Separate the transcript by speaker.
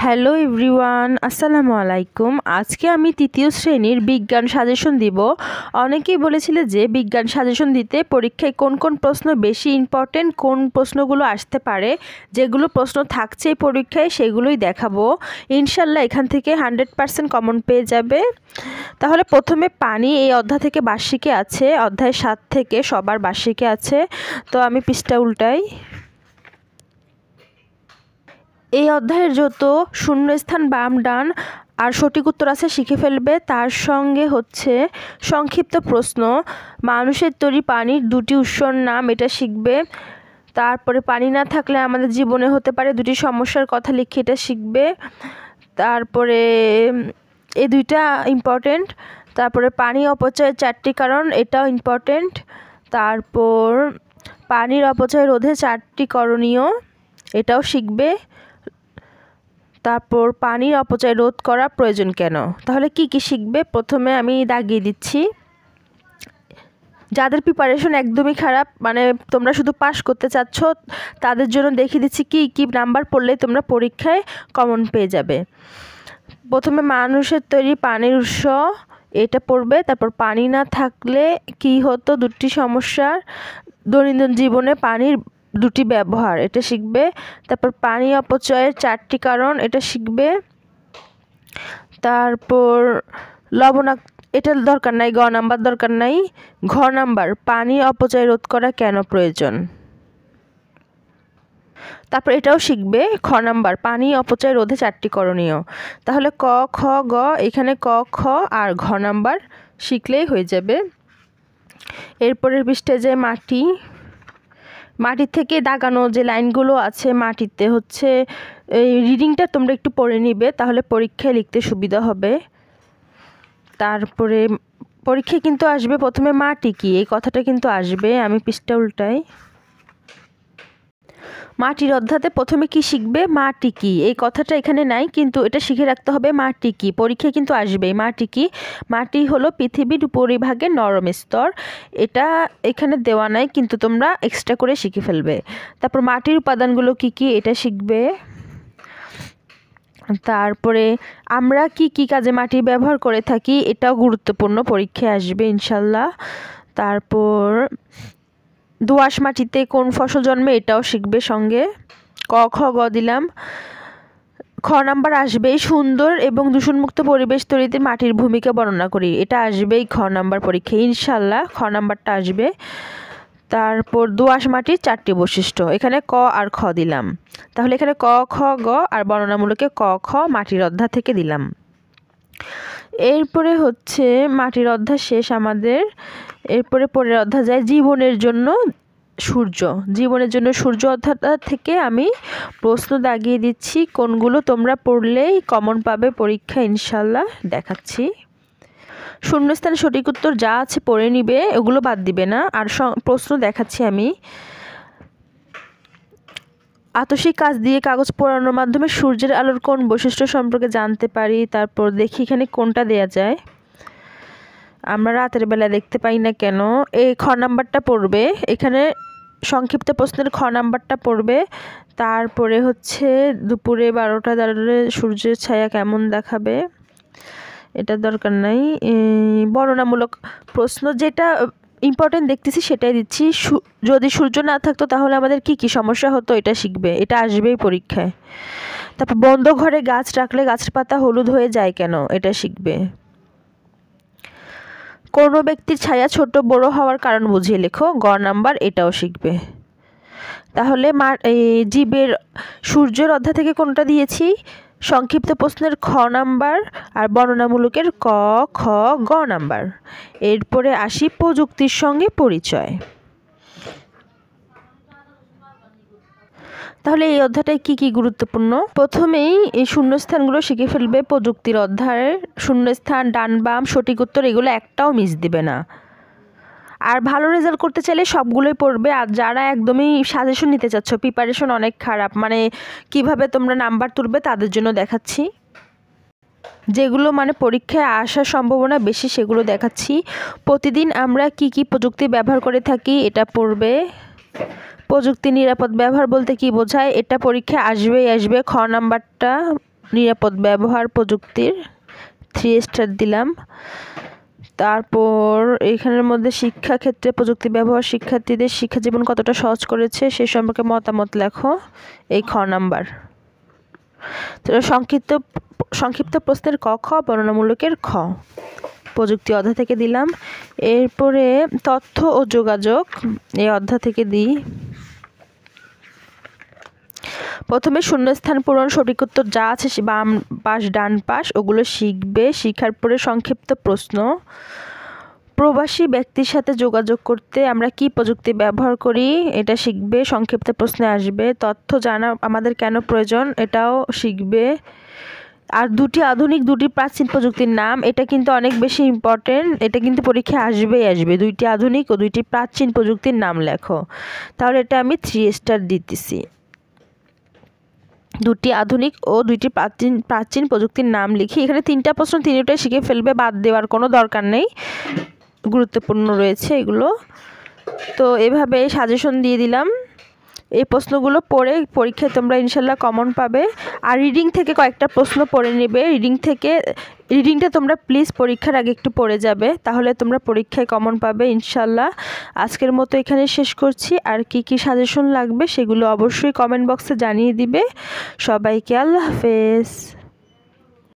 Speaker 1: Hello everyone, আসসালামু আলাইকুম। আজকে আমি তৃতীয় শ্রেণীর বিজ্ঞান সাজেশন দিব। অনেকেই বলেছিলে যে বিজ্ঞান সাজেশন দিতে পরীক্ষায় কোন কোন প্রশ্ন বেশি ইম্পর্টেন্ট, কোন প্রশ্নগুলো আসতে পারে, যেগুলো প্রশ্ন থাকছে এই পরীক্ষায় সেগুলোই দেখাবো। ইনশাল্লাহ এখান থেকে 100% কমন পেয়ে যাবে। তাহলে প্রথমে পানি, এই অধ্যায় থেকে বার্ষিকে আছে, অধ্যায় 7 থেকে সবার বার্ষিকে আছে। তো আমি পৃষ্ঠা উল্টাই। এই অধ্যায়ের যত শূন্যস্থান বাম ডান আর সঠিক উত্তর আছে শিখে ফেলবে। তার সঙ্গে হচ্ছে সংক্ষিপ্ত প্রশ্ন, মানুষের তৈরি পানির দুটি উৎসর নাম, এটা শিখবে। তারপরে পানি না থাকলে আমাদের জীবনে হতে পারে দুটি সমস্যার কথা লিখে, এটা শিখবে। তারপরে এই দুইটা ইম্পর্টেন্ট। তারপরে পানি অপচয়ের 4টি কারণ, এটাও ইম্পর্টেন্ট। তারপর পানির অপচয় রোধে 4টি করণীয়, এটাও শিখবে। তারপর পানির অপচয় রোধ করা প্রয়োজন কেন। তাহলে কি কি শিখবে প্রথমে আমি দাগিয়ে দিচ্ছি। যাদের প্রিপারেশন একদমই খারাপ, মানে তোমরা শুধু পাস করতে চাচ্ছ, তাদের জন্য দেখিয়ে দিচ্ছি কি কি নাম্বার পড়লেই তোমরা পরীক্ষায় কমন পেয়ে যাবে। প্রথমে মানুষের তৈরি পানির উৎস, এটা পড়বে। তারপর পানি না থাকলে কি হতো, দুটি সমস্যার, দৈনন্দিন জীবনে পানির দুটি ব্যবহার, এটা শিখবে। তারপর পানি অপচয়ের 4টি কারণ, এটা শিখবে। তারপর লবণাক্ত, এটা দরকার নাই, গ নাম্বার দরকার নাই। ঘ নাম্বার, পানি অপচয় রোধ করা কেন প্রয়োজন। তারপর এটাও শিখবে। খ নাম্বার, পানি অপচয় রোধে 4টি করণীয়। তাহলে ক খ গ, এখানে ক খ আর ঘ নাম্বার শিখলেই হয়ে যাবে। এরপরের পৃষ্ঠায় যে মাটির থেকে দাগানো যে লাইনগুলো আছে মাটিতে, হচ্ছে এই রিডিংটা তোমরা একটু পড়ে নিবে, তাহলে পরীক্ষায় লিখতে সুবিধা হবে। তারপরে পরীক্ষায় কিন্তু আসবে প্রথমে মাটি কি, এই কথাটা কিন্তু আসবে। আমি পৃষ্ঠা উল্টাই। মাটির অধ্যায়তে প্রথমে কি শিখবে, মাটি কি, এই কথাটা এখানে নাই, কিন্তু এটা শিখে রাখতে হবে। মাটি কি পরীক্ষায় কিন্তু আসবে। মাটি কি, মাটি হলো পৃথিবীর উপরিভাগের নরম স্তর, এটা এখানে দেওয়া নাই, কিন্তু তোমরা এক্সট্রা করে শিখে ফেলবে। তারপর মাটির উপাদানগুলো কি কি, এটা শিখবে। তারপরে আমরা কি কি কাজে মাটি ব্যবহার করে থাকি, এটাও গুরুত্বপূর্ণ, পরীক্ষায় আসবে ইনশাল্লাহ। তারপর দোআঁশ মাটিতে কোন ফসল জন্মে, এটাও শিখবে সঙ্গে। ক খ গ দিলাম। খ নাম্বার আসবেই, সুন্দর এবং দূষণমুক্ত পরিবেশ তৈরিতে মাটির ভূমিকা বর্ণনা করি, এটা আসবেই খ নাম্বার পরীক্ষায় ইনশাল্লাহ, খ নাম্বারটা আসবে। তারপর দোআঁশ মাটির 4টি বৈশিষ্ট্য, এখানে ক আর খ দিলাম। তাহলে এখানে ক খ গ আর বর্ণনামূলকে ক খ মাটির অধ্যায় থেকে দিলাম। এরপরে হচ্ছে মাটির অধ্যায় শেষ আমাদের। এরপরে পরের অধ্যায় যায় জীবনের জন্য সূর্য। জীবনের জন্য সূর্য অধ্যায়টা থেকে আমি প্রশ্ন দাগিয়ে দিচ্ছি, কোনগুলো তোমরা পড়লেই কমন পাবে পরীক্ষা ইনশাল্লাহ দেখাচ্ছি। শূন্যস্থানে সঠিক উত্তর যা আছে পড়ে নিবে, ওগুলো বাদ দিবে না। আর প্রশ্ন দেখাচ্ছি আমি। আতসিক কাঁচ দিয়ে কাগজ পোড়ানোর মাধ্যমে সূর্যের আলোর কোন বৈশিষ্ট্য সম্পর্কে জানতে পারি। তারপর দেখি এখানে কোনটা দেয়া যায়, আমরা রাতের বেলা দেখতে পাই না কেন। এই খ নাম্বারটা পড়বে, এখানে সংক্ষিপ্ত প্রশ্নের খ নাম্বারটা পড়বে। তারপরে হচ্ছে দুপুরে 12টা দাঁড়ালে সূর্যের ছায়া কেমন দেখাবে, এটা দরকার নাই। বর্ণনামূলক প্রশ্ন, যেটা ইম্পর্টেন্ট দেখতেছি সেটাই দিচ্ছি। যদি সূর্য না থাকতো তাহলে আমাদের কি কি সমস্যা হতো, এটা শিখবে, এটা আসবেই পরীক্ষায়। তারপর বন্ধ ঘরে গাছ রাখলে গাছের পাতা হলুদ হয়ে যায় কেন, এটা শিখবে। কোনো ব্যক্তির ছায়া ছোট বড় হওয়ার কারণ বুঝিয়ে লেখো, গ নাম্বার, এটাও শিখবে। তাহলে জীবের সূর্যের অধ্যায় থেকে কোনটা দিয়েছি, সংক্ষিপ্ত প্রশ্নের খ নাম্বার আর বর্ণনামূলকের ক খ গ নাম্বার। এরপরে আসি প্রযুক্তির সঙ্গে পরিচয়। তাহলে এই অধ্যায়টায় কি কি গুরুত্বপূর্ণ, প্রথমেই এই শূন্যস্থানগুলো শিখে ফেলবে। প্রযুক্তির অধ্যায়ের শূন্যস্থান, ডান বাম, সঠিক উত্তর, এগুলো একটাও মিস দিবে না। আর ভালো রেজাল্ট করতে চাইলে সবগুলোই পড়বে। আর যারা একদমই সাজেশন নিতে চাচ্ছ, প্রিপারেশন অনেক খারাপ, মানে কিভাবে তোমরা নাম্বার তুলবে, তাদের জন্য দেখাচ্ছি। যেগুলো মানে পরীক্ষায় আসার সম্ভাবনা বেশি সেগুলো দেখাচ্ছি। প্রতিদিন আমরা কি কি প্রযুক্তি ব্যবহার করে থাকি, এটা পড়বে। প্রযুক্তি নিরাপদ ব্যবহার বলতে কি বোঝায়, এটা পরীক্ষায় আসবে। খ নাম্বারটা নিরাপদ ব্যবহার প্রযুক্তির, 3 স্টার দিলাম। তারপর এখানের মধ্যে শিক্ষাক্ষেত্রে প্রযুক্তি ব্যবহার শিক্ষার্থীদের শিক্ষা জীবন কতটা সহজ করেছে সে সম্পর্কে মতামত লেখো, এই খ নাম্বার। তো সংক্ষিপ্ত প্রশ্নের ক খ, বর্ণনামূলকের খ। প্রযুক্তি অধ্যায় থেকে দিলাম। এরপরে তথ্য ও যোগাযোগ, এই অধ্যায় থেকে দিই। প্রথমে শূন্যস্থান পূরণ, সঠিক উত্তর যা আছে বাম পাশ ডান পাশ ওগুলো শিখবে। শিখার পরে সংক্ষিপ্ত প্রশ্ন, প্রবাসী ব্যক্তির সাথে যোগাযোগ করতে আমরা কি প্রযুক্তি ব্যবহার করি এটা শিখবে, সংক্ষিপ্ত প্রশ্নে আসবে। তথ্য জানা আমাদের কেন প্রয়োজন এটাও শিখবে। আর 2টি আধুনিক 2টি প্রাচীন প্রযুক্তির নাম, এটা কিন্তু অনেক বেশি ইম্পর্টেন্ট, এটা কিন্তু পরীক্ষায় আসবে। 2টি আধুনিক ও 2টি প্রাচীন প্রযুক্তির নাম লেখো। তাহলে এটা আমি 3 স্টার দিতেছি। 2টি আধুনিক ও 2টি প্রাচীন প্রযুক্তির নাম লিখি। এখানে 3টা প্রশ্ন 3টাই শিখে ফেলবে, বাদ দেওয়ার কোনো দরকার নেই, গুরুত্বপূর্ণ রয়েছে এগুলো। তো এভাবে সাজেশন দিয়ে দিলাম। এই প্রশ্নগুলো পড়ে পরীক্ষায় তোমরা ইনশাল্লাহ কমন পাবে। আর রিডিং থেকে কয়েকটা প্রশ্ন পড়ে নেবে। রিডিংটা তোমরা প্লিজ পরীক্ষার আগে একটু পড়ে যাবে, তাহলে তোমরা পরীক্ষায় কমন পাবে ইনশাল্লাহ। আজকের মতো এখানে শেষ করছি। আর কি সাজেশন লাগবে সেগুলো অবশ্যই কমেন্ট বক্সে জানিয়ে দিবে। সবাইকে আল্লাহ হাফেজ।